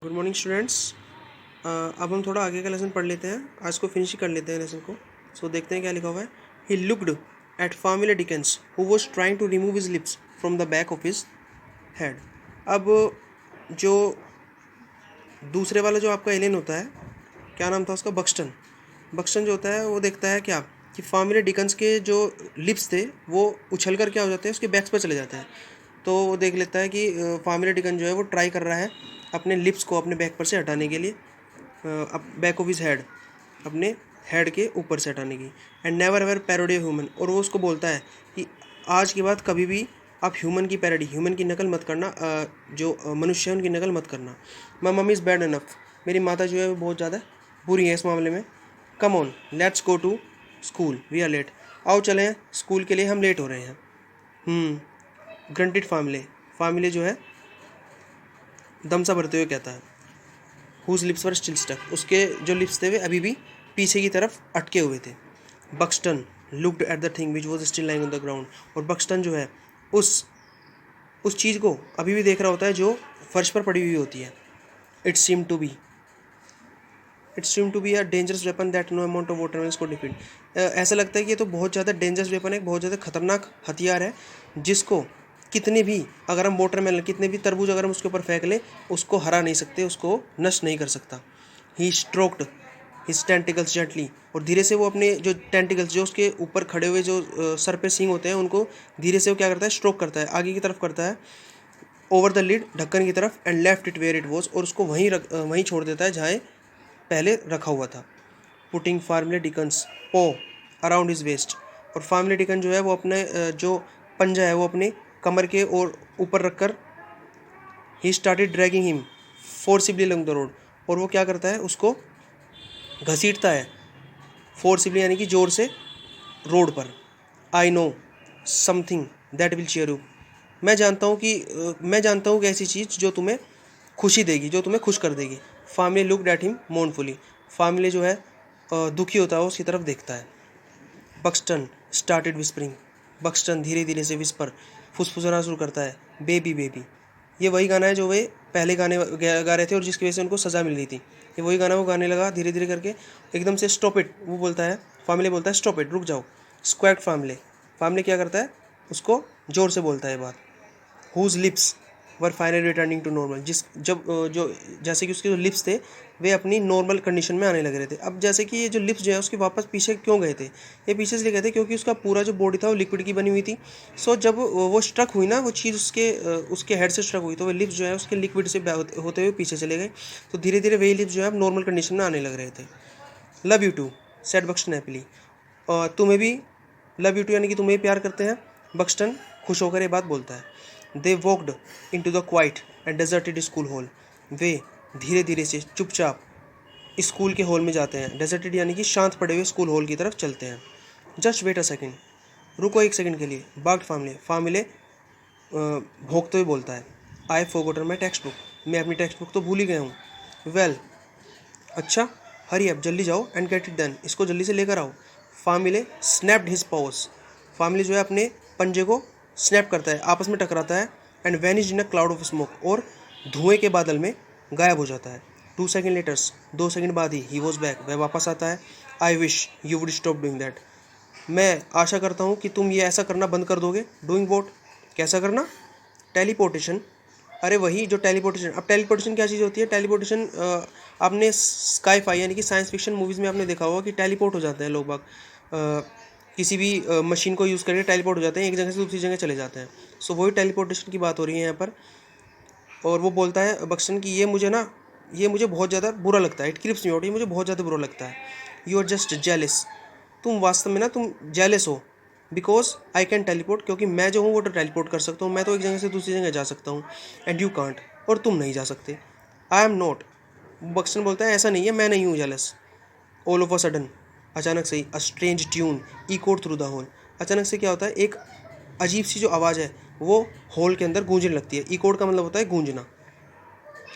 Good morning students. अब हम थोड़ा आगे का लेसन पढ़ लेते हैं। आज को फिनिश ही कर लेते हैं लेसन को। देखते हैं क्या लिखा हुआ है। He looked at Farmila Dickens who was trying to remove his lips from the back of his head. अब जो दूसरे वाला जो आपका एलियन होता है, क्या नाम था उसका, बक्सटन। बक्सटन जो होता है वो देखता है क्या कि फार्मिला डिकेंस के जो लिप्स थे वो उछल कर क्या हो जाते हैं, उसके बैक्स पर चले जाते हैं। तो वो देख लेता है कि फार्मिला डिकन जो है वो ट्राई कर रहा है अपने लिप्स को अपने बैक पर से हटाने के लिए, बैक ऑफ हिज हेड, अपने हेड के ऊपर से हटाने की। And never ever parody human, और वो उसको बोलता है कि आज के बाद कभी भी आप ह्यूमन की पैरोडी, ह्यूमन की नकल मत करना, जो मनुष्य है उनकी नकल मत करना। माई मम्मी इज़ बैड इनफ, मेरी माता जो है वो बहुत ज़्यादा बुरी है इस मामले में। Come on let's go to school, we are late, आओ चलें स्कूल के लिए, हम लेट हो रहे हैं। ग्रंटेड फार्मिले, फार्मिले जो है दम सा भरते हुए कहता है। Whose lips were still stuck, उसके जो लिप्स थे वे अभी भी पीछे की तरफ अटके हुए थे। Buxton looked at the thing which was still lying on the ground, और बक्सटन जो है उस चीज़ को अभी भी देख रहा होता है जो फर्श पर पड़ी हुई होती है। It seem to be a dangerous weapon that no amount of water could defeat. ऐसा लगता है कि ये तो बहुत ज़्यादा डेंजरस वेपन है, बहुत ज़्यादा खतरनाक हथियार है, जिसको कितने भी अगर हम वाटरमेलन, कितने भी तरबूज अगर हम उसके ऊपर फेंक लें, उसको हरा नहीं सकते, उसको नष्ट नहीं कर सकता। ही स्ट्रोक्ड हिज टेंटिकल्स जेंटली, और धीरे से वो अपने जो टेंटिकल्स जो उसके ऊपर खड़े हुए जो सर पे सींग होते हैं उनको धीरे से वो क्या करता है, स्ट्रोक करता है, आगे की तरफ करता है, ओवर द लिड, ढक्कन की तरफ, and left it where it was, और उसको वहीं छोड़ देता है जहाँ पहले रखा हुआ था। पुटिंग फार्मिला डिकन्स पो अराउंड हिज वेस्ट, और फार्मिला डिकन जो है वो अपने जो पंजा है वो अपने कमर के और ऊपर रखकर he started dragging him forcibly lung the road, और वो क्या करता है, उसको घसीटता है फोर्सिबली यानी कि जोर से रोड पर। I know something that will cheer you, मैं जानता हूँ कि ऐसी चीज़ जो तुम्हें खुशी देगी, जो तुम्हें खुश कर देगी। फार्मिले लुक्ड एट हिम मोurnfully, फार्मिले जो है दुखी होता है, उसकी तरफ देखता है। बक्सटन स्टार्टेड विस्परिंग, बक्सटन धीरे धीरे से विस्पर, फुसफुसाना शुरू करता है। बेबी बेबी, ये वही गाना है जो वे पहले गाने गा रहे थे और जिसकी वजह से उनको सज़ा मिल रही थी। ये वही गाना वो गाने लगा धीरे धीरे करके, एकदम से स्टॉप इट, वो बोलता है, फार्मिले बोलता है स्टॉप इट, रुक जाओ। स्क्वैट फार्मिले, फार्मिले क्या करता है, उसको जोर से बोलता है ये बात। Whose lips were finally returning to normal, जो जैसे कि उसके जो लिप्स थे वे अपनी नॉर्मल कंडीशन में आने लग रहे थे। अब जैसे कि ये जो लिप्स जो है उसके वापस पीछे क्यों गए थे, ये पीछे इसलिए गए थे क्योंकि उसका पूरा जो बॉडी था वो लिक्विड की बनी हुई थी। जब वो स्ट्रक हुई ना, वो चीज़ उसके हेड से स्ट्रक हुई, तो वो लिप्स जो है उसके लिक्विड से होते हुए पीछे चले गए। तो धीरे धीरे वही लिप्स जो है अब नॉर्मल कंडीशन में आने लग रहे थे। Love you too said Buxton happily, और तुम्हें भी लव यू टू यानी कि तुम्हें भी प्यार करते हैं, बक्सटन खुश होकर ये बात बोलता है। They walked into the quiet and deserted school hall, वे धीरे धीरे से चुपचाप स्कूल के हॉल में जाते हैं। डेजर्टेड यानी कि शांत पड़े हुए स्कूल हॉल की तरफ चलते हैं। जस्ट वेट अ सेकेंड, रुको एक सेकंड के लिए। बाग्ड फार्मिले, फार्मिले भोंकते हुए बोलता है। आई फॉरगॉटन माई टेक्स्ट बुक, मैं अपनी टेक्स्ट बुक तो भूल ही गया हूँ। वेल अच्छा, हरी अप, जल्दी जाओ, एंड गेट इट डन, इसको जल्दी से लेकर आओ। फार्मिले स्नैप्ड हिज पॉज, फार्मिले जो है अपने पंजे को स्नैप करता है, आपस में टकराता है। And vanish in a cloud of smoke, और धुएं के बादल में गायब हो जाता है। 2 सेकेंड लेटर्स, 2 सेकेंड बाद ही वॉज बैक, वह वापस आता है। I wish you would stop doing that, मैं आशा करता हूँ कि तुम ये ऐसा करना बंद कर दोगे। डूइंग वॉट, कैसा करना, टेलीपोर्टेशन। अरे वही जो टेलीपोर्टेशन, अब टेलीपोर्टेशन क्या चीज़ होती है, टेलीपोर्टेशन आपने स्काई फाई यानी कि साइंस फिक्शन मूवीज़ में आपने देखा होगा कि टेलीपोर्ट हो जाते हैं लोग बाग, किसी भी मशीन को यूज़ करके टेलीपोर्ट हो जाते हैं, एक जगह से दूसरी जगह चले जाते हैं। वही टेलीपोर्टेशन की बात हो रही है यहाँ पर। और वो बोलता है बक्सन कि ये मुझे बहुत ज़्यादा बुरा लगता है, इट क्रिप्स मी आउट, ये मुझे बहुत ज़्यादा बुरा लगता है। यू आर जस्ट जेलिस, तुम वास्तव में ना तुम जेलिस हो। बिकॉज आई कैन टेलीपोर्ट, क्योंकि मैं जो हूँ वो तो टेलीपोर्ट कर सकता हूँ, मैं तो एक जगह से दूसरी जगह जा सकता हूँ। एंड यू कांट, और तुम नहीं जा सकते। आई एम नॉट, बक्सन बोलता है ऐसा नहीं है, मैं नहीं हूँ jealous. All of a sudden, अचानक से ही, a strange tune echoed through the hall, अचानक से क्या होता है, एक अजीब सी जो आवाज़ है वो हॉल के अंदर गूंजने लगती है। इकोड का मतलब होता है गूंजना।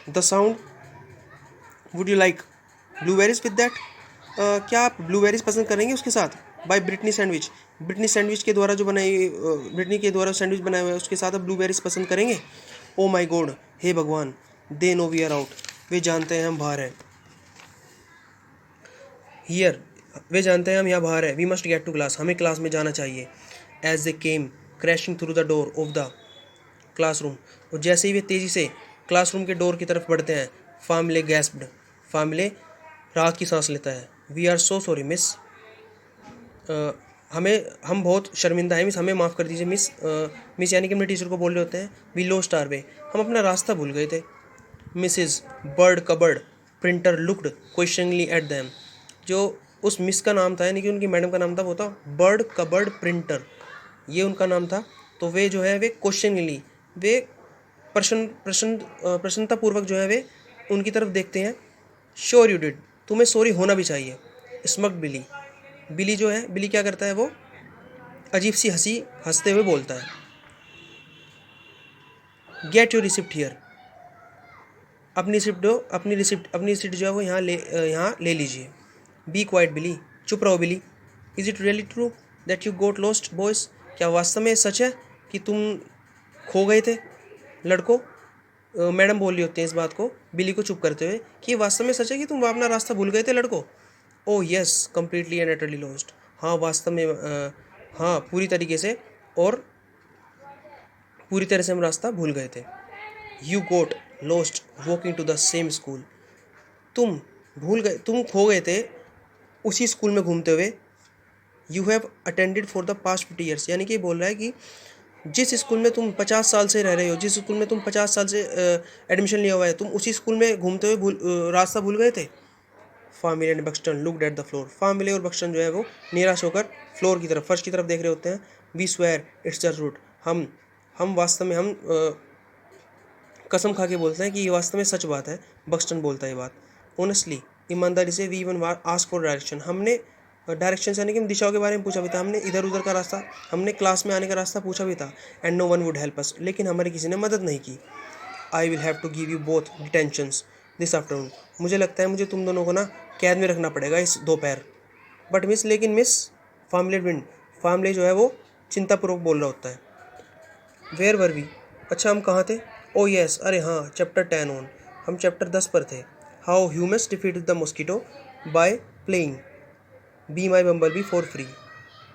The sound, would you like blueberries with that, क्या आप ब्लूबेरीज पसंद करेंगे उसके साथ। By Brittany Sandwich, Brittany Sandwich के द्वारा जो बनाई, ब्रिटनी के द्वारा सैंडविच बनाया हुआ है उसके साथ आप ब्लूबेरीज पसंद करेंगे। ओ माई गॉड, हे भगवान, they know we are out, वे जानते हैं हम बाहर हैं। हियर, वे जानते हैं हम यहाँ बाहर है। We must get to class, हमें क्लास में जाना चाहिए। As they came crashing through the door of the classroom, और जैसे ही वे तेज़ी से क्लासरूम के डोर की तरफ बढ़ते हैं, फामिले गैस्प्ड, फामिले राहत की सांस लेता है। We are so sorry miss, हम बहुत शर्मिंदा हैं मिस, हमें माफ़ कर दीजिए मिस। मिस यानी कि अपने टीचर को बोल रहे होते हैं। वी लॉस्ट आवर वे, हम अपना रास्ता भूल गए थे। Mrs Bird Cupboard Printer looked questioningly at them, जो उस मिस का नाम था यानी कि उनकी मैडम का नाम था वो था बर्ड कबर्ड प्रिंटर, ये उनका नाम था। तो वे जो है वे क्वेश्चनिंगली, वे प्रसन्नतापूर्वक जो है वे उनकी तरफ देखते हैं। श्योर यू डिड, तुम्हें सॉरी होना भी चाहिए। स्मग्ड बिली, बिली जो है, बिली क्या करता है, वो अजीब सी हंसी हंसते हुए बोलता है। गेट योर रिसिप्ट हियर, अपनी रिसिप्ट जो है वो यहाँ ले लीजिए। बी क्वाइट बिली, चुप रहो Billy. Is it really true that you got lost boys, क्या वास्तव में सच है कि तुम खो गए थे लड़कों। मैडम बोल रही होती हैं इस बात को बिली को चुप करते हुए कि ये वास्तव में सच है कि तुम अपना रास्ता भूल गए थे लड़कों। ओ येस कम्प्लीटली एंड एटरली लॉस्ट, हाँ वास्तव में हाँ पूरी तरीके से और पूरी तरह से हम रास्ता भूल गए थे। You got lost walking to the same school, तुम तुम खो गए थे उसी स्कूल में घूमते हुए। You have attended for the past 50 years, यानी कि बोल रहा है कि जिस स्कूल में तुम 50 साल से रह रहे हो, जिस स्कूल में तुम 50 साल से एडमिशन लिया हुआ है, तुम उसी स्कूल में घूमते हुए रास्ता भूल गए थे। Famile and Buxton looked at the floor, Famile और बक्सटन जो है वो निराश होकर फ्लोर की तरफ, फर्श की तरफ देख रहे होते हैं। We swear it's the route, हम वास्तव में कसम खा के बोलते हैं कि ये वास्तव में सच बात है। बक्सटन बोलता है ये बात ऑनेस्टली, ईमानदारी से। We even ask for direction, हमने डायरेक्शन यानी कि दिशाओं के बारे में पूछा भी था, हमने इधर उधर का रास्ता, हमने क्लास में आने का रास्ता पूछा भी था। And no one would help us, लेकिन हमारी किसी ने मदद नहीं की। I will have to give you both detentions this afternoon, मुझे लगता है मुझे तुम दोनों को ना कैद में रखना पड़ेगा इस दोपहर। बट मिस, लेकिन मिस, फामले विंड, फामले जो है वो चिंतापूर्वक बोल रहा होता है। वेयर वर वी, अच्छा हम कहाँ थे। ओ येस, अरे हाँ, चैप्टर 10 ऑन, हम चैप्टर 10 पर थे। How humans defeated the mosquito by playing be my bumble B for free.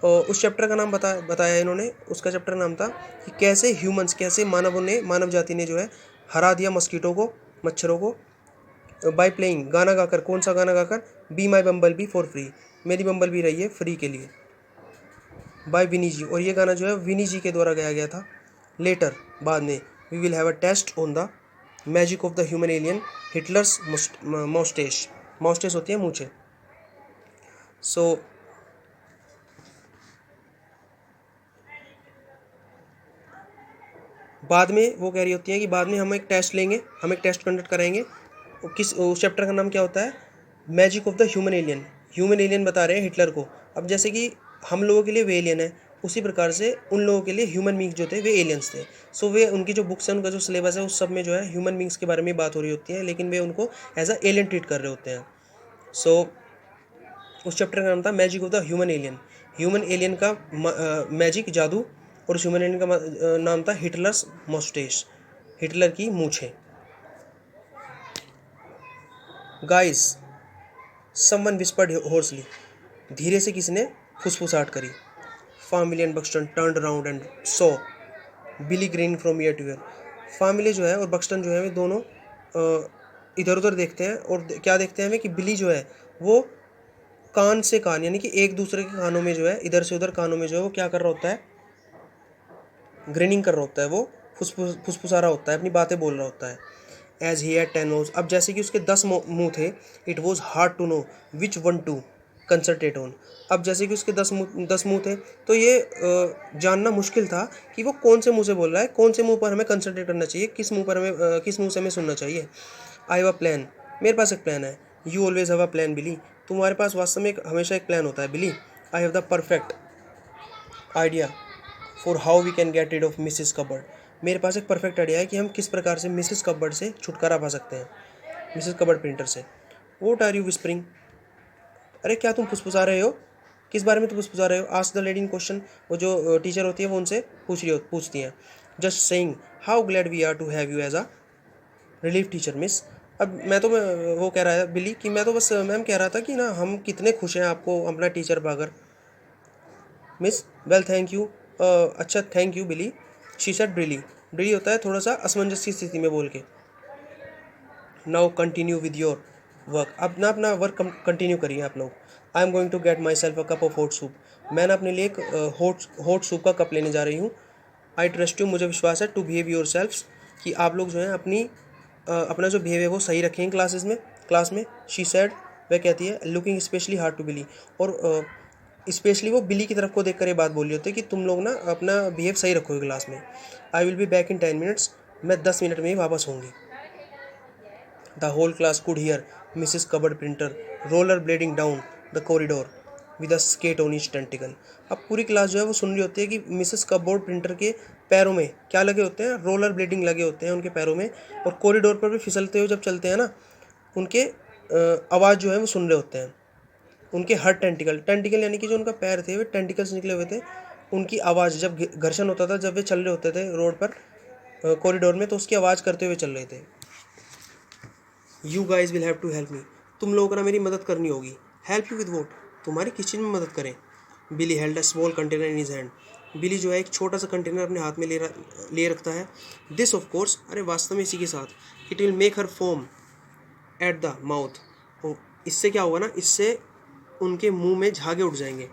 और उस चैप्टर का नाम बताया इन्होंने, उसका चैप्टर नाम था कि कैसे ह्यूमंस, कैसे मानव जाति ने जो है हरा दिया मस्कीटो को, मच्छरों को। बाय प्लेइंग, गाना गाकर, कौन सा गाना गाकर, be my bumble B for free, मेरी बम्बल बी रही है फ्री के लिए। बाय विनी जी, और ये गाना जो है विनी जी के द्वारा गाया गया था। लेटर, बाद में, we will have a test on the magic of the human alien Hitler's moustache, moustache होती है मूछें। सो बाद में वो कह रही होती हैं कि बाद में हम एक टेस्ट लेंगे, हम एक टेस्ट कंडक्ट कराएंगे। उस चैप्टर का नाम क्या होता है, magic of the human alien. Human alien बता रहे हैं हिटलर को। अब जैसे कि हम लोगों के लिए वे एलियन है, उसी प्रकार से उन लोगों के लिए ह्यूमन बींग्स जो थे वे एलियंस थे। सो वे, उनकी जो बुक्स हैं, उनका जो सिलेबस है, उस सब में जो है ह्यूमन बींग्स के बारे में बात हो रही होती है, लेकिन वे उनको एज अ एलियन ट्रीट कर रहे होते हैं। सो उस चैप्टर का नाम था magic of the human alien. Human alien का मैजिक, जादू, और उस ह्यूमन एलियन का नाम था हिटलर्स मॉस्टेश, हिटलर की मूछें। गाइस, समवन विस्पर्ड होर्सली, धीरे से किसी ने फुसफुसाहट करी। Femi and Buxton turned around and saw Billy Green from year two year. Femi जो है और बक्सटन जो है वे दोनों इधर उधर देखते हैं, और क्या देखते हैं वे कि बिली जो है वो कान से कान, यानी कि एक दूसरे के कानों में जो है, इधर से उधर कानों में जो है वो क्या कर रहा होता है, ग्रीनिंग कर रहा होता है, वो फुसफुसा रहा होता है, अपनी बातें बोल रहा होता है। एज ही हैड 10 नोज, अब जैसे कि उसके 10 मुँह थे। It was hard to know which one to concentrate on, अब जैसे कि उसके 10 मुँह थे, तो ये जानना मुश्किल था कि वो कौन से मुँह से बोल रहा है, कौन से मुँह पर हमें कंसंट्रेट करना चाहिए, किस मुँह से हमें सुनना चाहिए। आई हैव अ प्लान, मेरे पास एक प्लान है। You always have a plan Billy, तुम्हारे पास वास्तव में हमेशा एक प्लान होता है Billy. I have the perfect idea for how we can get rid of Mrs Cupboard, मेरे पास एक परफेक्ट आइडिया है कि हम किस प्रकार से मिसिस कबर्ड से छुटकारा पा सकते हैं, मिसिस कबर्ड प्रिंटर से। वॉट आर यू विस्परिंग, अरे क्या तुम फुसफुसा रहे हो, किस बारे में तुम फुसफुसा रहे हो। Ask the lady in question, वो जो टीचर होती है वो उनसे पूछती हैं। Just saying how glad we are to have you as a relief teacher miss, अब मैं तो वो कह रहा है बिली कि मैं तो बस मैम कह रहा था कि ना हम कितने खुश हैं आपको अपना टीचर पाकर। मिस वेल थैंक यू, अच्छा thank you Billy. She said breezily. Breezily होता है थोड़ा सा असमंजस की स्थिति में बोल के। Now continue with your work. अब ना अपना वर्क कंटिन्यू करिए आप लोग। I am going to get myself a cup of hot soup. मैं ना अपने लिए एक हॉट सूप का कप लेने जा रही हूँ। आई ट्रस्ट यू, मुझे विश्वास है, टू बिहेव योर सेल्फ, कि आप लोग जो हैं अपना जो बिहेव है वो सही रखेंगे क्लास में। शी सेड, वह कहती है, लुकिंग स्पेशली हार्ड टू बिली। और स्पेशली वो बिली की तरफ को देख कर ये बात बोल रही होती है कि तुम लोग ना अपना बिहेव सही रखोगे क्लास में। I will be back in 10 minutes. मैं 10 मिनट में ही वापस होंगी। The whole class could hear Mrs Cupboard printer roller blading down the corridor with a skate on each tentacle. अब पूरी क्लास जो है वो सुन रही होती है कि मिसेस कबर्ड प्रिंटर के पैरों में क्या लगे होते हैं, रोलर ब्लेडिंग लगे होते हैं उनके पैरों में, और कॉरिडोर पर भी फिसलते हुए जब चलते हैं ना, उनके आवाज़ जो है वो सुन रहे होते हैं। उनके हर टेंटिकल यानी कि जो उनका पैर थे वे टेंटिकल्स निकले हुए थे, उनकी आवाज़ जब घर्षण होता था, जब वे चल रहे होते थे रोड पर कॉरिडोर में, तो उसकी आवाज़ करते हुए चल रहे थे। You guys will have to help me. तुम लोगों को ना मेरी मदद करनी होगी। Help you with what? तुम्हारी किस चीज़ में मदद करें? Billy held a small container in his hand. Billy जो है एक छोटा सा कंटेनर अपने हाथ में ले रखता है। दिस ऑफ कोर्स, अरे वास्तव में इसी के साथ, it will make her foam at the mouth. इससे क्या होगा ना, इससे उनके मुंह में झागे उठ जाएंगे।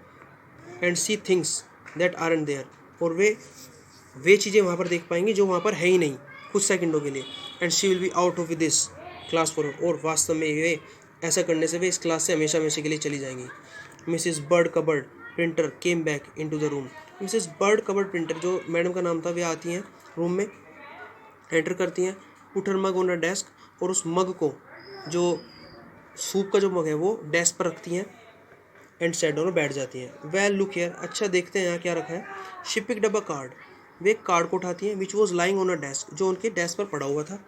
And see things that aren't there, और वे चीज़ें वहाँ पर देख पाएंगी जो वहाँ पर है ही नहीं कुछ सेकंडों के लिए। And she will be out of this class for, और वास्तव में वे ऐसा करने से वे इस क्लास से हमेशा हमेशा के लिए चली जाएंगी। Mrs Bird Cupboard Printer came back into the room. Mrs Bird Cupboard Printer, जो मैडम का नाम था, वे आती हैं रूम में, एंटर करती हैं, put her mug on a desk, और उस मग को, जो सूप का जो मग है, वो डेस्क पर रखती हैं, एंड सेट डाउन, बैठ जाती हैं। वेल लुक हियर, अच्छा देखते हैं यहाँ क्या रखा है। She picked up a card. वे एक कार्ड को उठाती हैं, which was lying on a desk, जो उनके डेस्क पर पड़ा हुआ था,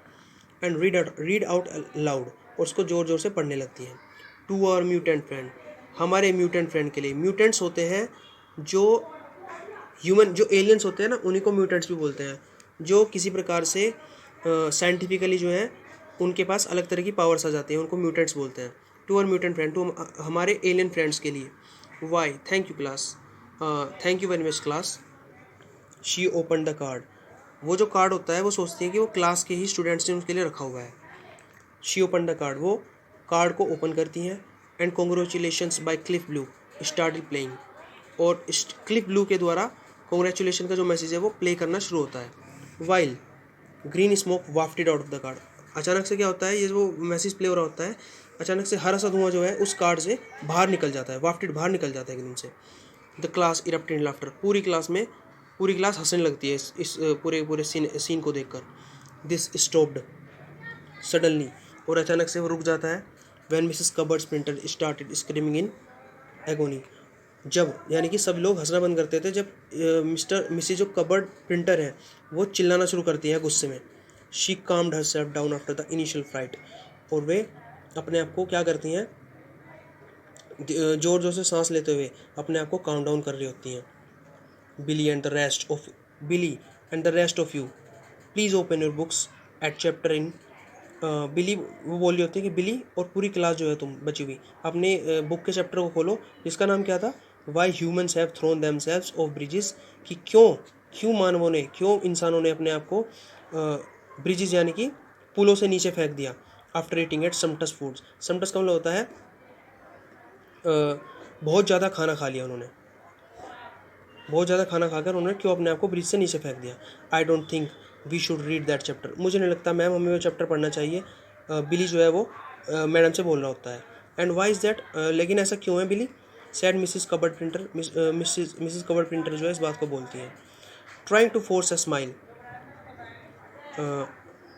एंड रीड आउट लाउड, और उसको ज़ोर ज़ोर से पढ़ने लगती हैं। टू आवर म्यूटेंट फ्रेंड, हमारे म्यूटेंट फ्रेंड के लिए। म्यूटेंट्स होते हैं जो जो एलियंस होते हैं ना, उन्हीं को म्यूटेंट्स भी बोलते हैं, जो किसी प्रकार से साइंटिफिकली जो है उनके पास अलग तरह की पावर्स आ जाती हैं, उनको म्यूटेंट्स बोलते हैं। To our mutant friend, to हमारे एलियन फ्रेंड्स के लिए। Why, thank you class, thank you very much class. She open the card. वो जो कार्ड होता है वो सोचती है कि वो क्लास के ही स्टूडेंट्स ने उसके लिए रखा हुआ है। शी ओपन द कार्ड, वो कार्ड को ओपन करती हैं, and congratulations by Cliff Blue started playing, और क्लिफ ब्लू के द्वारा कॉन्ग्रेचुलेशन का जो मैसेज है वो प्ले करना शुरू होता है। While green smoke wafted out of the card, अचानक से क्या होता है, ये जो मैसेज प्ले हो रहा होता है, अचानक से हरा सा धुआं जो है उस कार्ड से बाहर निकल जाता है, वाफ्टेड बाहर निकल जाता है एकदम से। The class erupted in laughter, पूरी क्लास हंसने लगती है इस पूरे सीन को देखकर। दिस स्टॉप्ड सडनली, और अचानक से वो रुक जाता है। When Mrs cupboards printer started screaming in agony, जब, यानी कि सब लोग हंसना बंद करते थे जब मिसेस जो कबर्ड प्रिंटर है वो चिल्लाना शुरू करती है गुस्से में। She calmed herself down after the initial fright, और वे अपने आप को क्या करती हैं, जोर जोर से सांस लेते हुए अपने आप को काम डाउन कर रही होती हैं। Billy and the rest of Billy and the rest of you please open your books at chapter in. Billy वो बोल रही होती है कि बिली और पूरी क्लास जो है तुम बची हुई, अपने बुक के चैप्टर को खोलो, जिसका नाम क्या था, why humans have thrown themselves off bridges, कि क्यों इंसानों ने अपने आप को ब्रिजेस यानी कि पुलों से नीचे फेंक दिया। आफ्टर ईटिंग एट समटस फूड्स, समटस का मतलब होता है बहुत ज़्यादा खाना खा लिया उन्होंने, बहुत ज़्यादा खाना खाकर उन्होंने क्यों अपने आप को ब्रिज से नीचे फेंक दिया। I don't think we should read that chapter, मुझे नहीं लगता मैम हमें वो चैप्टर पढ़ना चाहिए। बिली जो है वो मैडम से बोल रहा होता है। एंड वाई इज़ दैट, लेकिन ऐसा क्यों है Billy? Said Mrs Cupboard Printer, Mrs Cupboard Printer जो है इस बात को बोलती है। Trying to force a smile,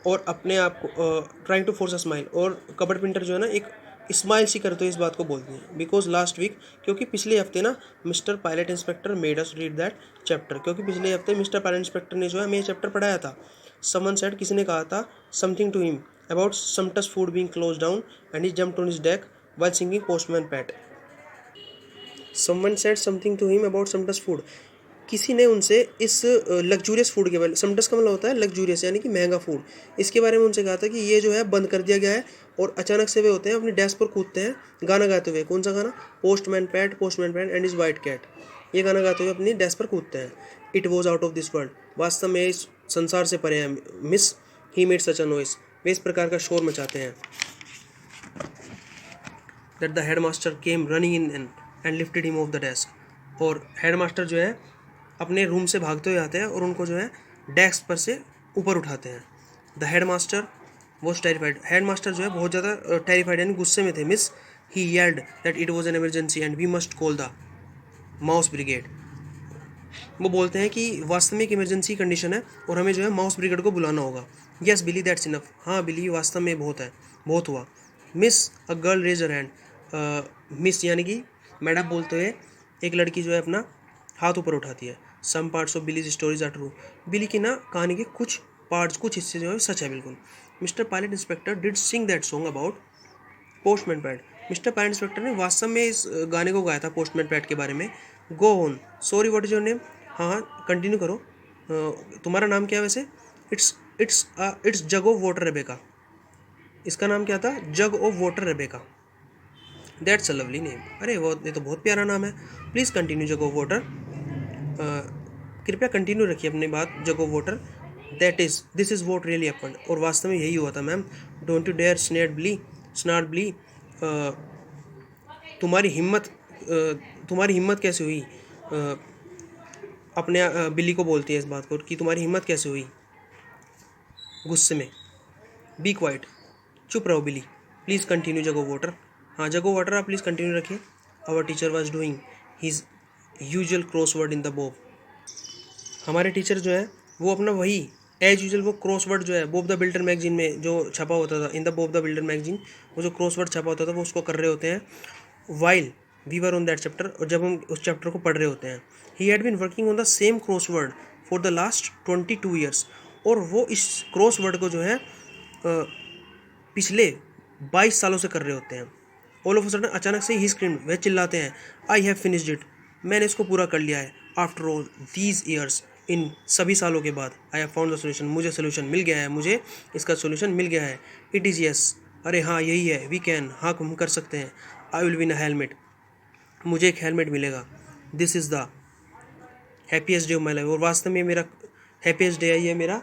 और अपने आप को trying to force a smile, और कबर्ड प्रिंटर जो है ना एक स्माइल सी करते हुए इस बात को बोलती हैं। बिकॉज लास्ट वीक, क्योंकि पिछले हफ्ते ना mister Pilot inspector made us read that chapter, क्योंकि पिछले हफ्ते मिस्टर पायलट इंस्पेक्टर ने जो है हमें ये चैप्टर पढ़ाया था। समवन सेड, किसी ने कहा था, something to him about Sumptus food being closed down and he jumped on his desk while singing Postman Pat. Someone said something to him about Sumptus food, किसी ने उनसे इस लग्जूरियस फूड के बारे में, समटस का मतलब होता है लग्जूरियस यानी कि महंगा फूड, इसके बारे में उनसे कहा था कि ये जो है बंद कर दिया गया है। और अचानक से वे होते हैं अपनी डेस्क पर कूदते हैं गाना गाते हुए। कौन सा गाना? Postman Pat and his white cat, ये गाना गाते हुए अपनी डेस्क पर कूदते हैं। It was out of this world, वास्तव में इस संसार से परे है। Miss he made such a noise, वे इस प्रकार का शोर मचाते हैं। That the headmaster came running in and lifted him off the desk, और हेडमास्टर जो है अपने रूम से भागते हुए आते हैं और उनको जो है डेस्क पर से ऊपर उठाते हैं। The headmaster was terrified, headmaster जो है बहुत ज़्यादा टेरिफाइड यानी गुस्से में थे। Miss he yelled that it was an emergency and we must call the mouse brigade, वो बोलते हैं कि वास्तव में एक इमरजेंसी कंडीशन है और हमें जो है माउस ब्रिगेड को बुलाना होगा। यस बिली दैट्स इनफ, हाँ बिली वास्तव में बहुत है, बहुत हुआ। Miss a girl raise her hand, miss यानी कि मैडम बोलते हुए एक लड़की जो है अपना हाथ ऊपर उठाती है। Some parts of Billy's stories are true, Billy की ना कहानी के कुछ पार्ट्स, कुछ हिस्से जो है सच है बिल्कुल। Mr Pilot Inspector did sing that song about Postman Pat, Mr Pilot Inspector ने वास्तव में इस गाने को गाया था पोस्टमैन पैट के बारे में। Go on, sorry what is your name, हाँ हाँ कंटिन्यू करो, तुम्हारा नाम क्या है वैसे? It's jug of water Rebecca, इसका नाम क्या था? Jug of water Rebecca, that's a lovely name, अरे वो ये तो बहुत प्यारा नाम है। Please continue jug of water, कृपया कंटिन्यू रखिए अपनी बात। Jug of water, that is this is what really happened, और वास्तव में यही हुआ था मैम। डोंट यू डेयर स्नार्ट ब्ली, तुम्हारी हिम्मत कैसे हुई? अपने बिल्ली को बोलती है इस बात को कि तुम्हारी हिम्मत कैसे हुई गुस्से में। बी क्वाइट, चुप रहो बिली, प्लीज़ कंटिन्यू जगो वाटर, हाँ जगो वाटर आप प्लीज़ कंटिन्यू रखिए। Our teacher was doing his usual crossword in the bog, हमारे टीचर जो है वो अपना वही एज यूजुअल वो क्रॉसवर्ड जो है बॉब द बिल्डर मैगजीन में जो छपा होता था, इन the Bob the builder magazine, वो जो क्रॉसवर्ड छपा होता था वो उसको कर रहे होते हैं while we were on that chapter, और जब हम उस चैप्टर को पढ़ रहे होते हैं। He had been working on the same crossword for the last 22 years, और वो इस क्रॉसवर्ड को जो है पिछले 22 सालों से कर रहे होते हैं। ऑल ऑफ अ सडन अचानक से ही स्क्रीम्ड, वह चिल्लाते हैं, आई हैव फिनिश्ड इट, मैंने इसको पूरा कर लिया है। आफ्टर ऑल दीज ईयर्स, इन सभी सालों के बाद, I have found the solution, मुझे सोल्यूशन मिल गया है, मुझे इसका सोल्यूशन मिल गया है। इट इज़ यस, अरे हाँ यही है। वी कैन, हाँ हम कर सकते हैं। I will win a helmet, मुझे एक हेलमेट मिलेगा। This is the happiest day of my life, और वास्तव में मेरा हैप्पीएस्ट डे है, ये मेरा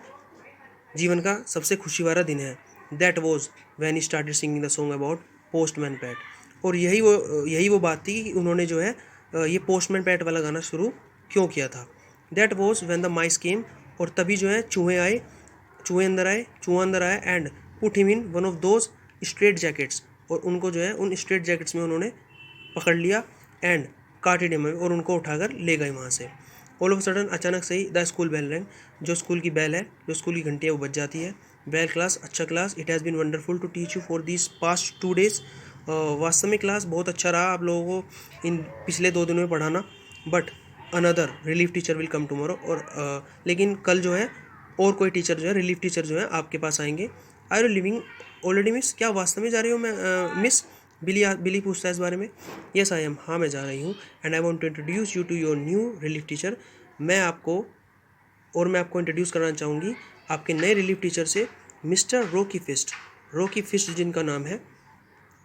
जीवन का सबसे खुशी वाला दिन है। That was when he started singing the song about Postman PAT, और यही वो बात थी कि उन्होंने जो है ये पोस्टमैन पैट वाला गाना शुरू क्यों किया था। That was when the mice came, और तभी जो है चूहे अंदर आए and put him in one of those straight jackets, और उनको जो है उन स्ट्रेट जैकेट्स में उन्होंने पकड़ लिया एंड काटेड हिम, और उनको उठाकर ले गए वहाँ से। ऑल ऑफ सडन अचानक से ही द स्कूल बेल रैंग, जो स्कूल की बेल है, जो स्कूल की घंटी है वो बज जाती है। वेल क्लास, अच्छा class, it has been wonderful to teach you for this past 2 days, वास्तव में क्लास बहुत अच्छा रहा आप लोगों को इन पिछले 2 दिनों में पढ़ाना। But another relief teacher will come tomorrow, और लेकिन कल जो है और कोई टीचर जो है रिलीफ टीचर जो है आपके पास आएंगे। Are you living already miss, क्या वास्तव में जा रही हो मैं मिस? बिली पूछता है इस बारे में। येस आई एम, हाँ मैं जा रही हूँ। And I want to introduce you to your new relief teacher, मैं आपको इंट्रोड्यूस करना चाहूँगी आपके नए रिलीफ टीचर से, मिस्टर रॉकी फिस्ट जिनका नाम है।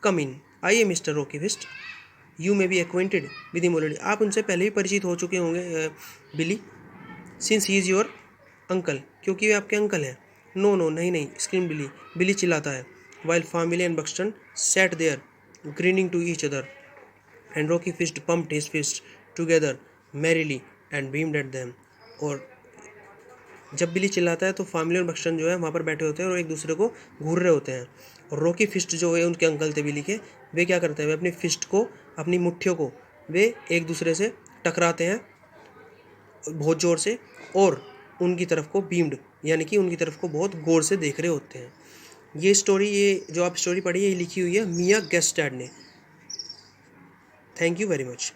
कम इन, आइए Mr Rocky Fist, you may be acquainted with him already, आप उनसे पहले ही परिचित हो चुके होंगे Billy, since he is your uncle, क्योंकि वे आपके अंकल हैं। नो नहीं, स्क्रीम बिली चिल्लाता है। While family and Buxton sat there grinning to each other and Rocky Fist pumped his fist together merrily and beamed at them, और जब बिली चिल्लाता है तो फामिली और बक्सटन जो है वहाँ पर बैठे होते हैं और एक दूसरे को घूर रहे होते हैं। और रॉकी फिस्ट जो है उनके अंकल थे बिली के, वे क्या करते हैं, वे अपनी फिस्ट को, अपनी मुट्ठियों को वे एक दूसरे से टकराते हैं बहुत ज़ोर से, और उनकी तरफ को बीम्ड यानी कि उनकी तरफ को बहुत गौर से देख रहे होते हैं। ये जो आप स्टोरी पढ़ी है ये लिखी हुई है मिया गेस्टाड ने। Thank you very much.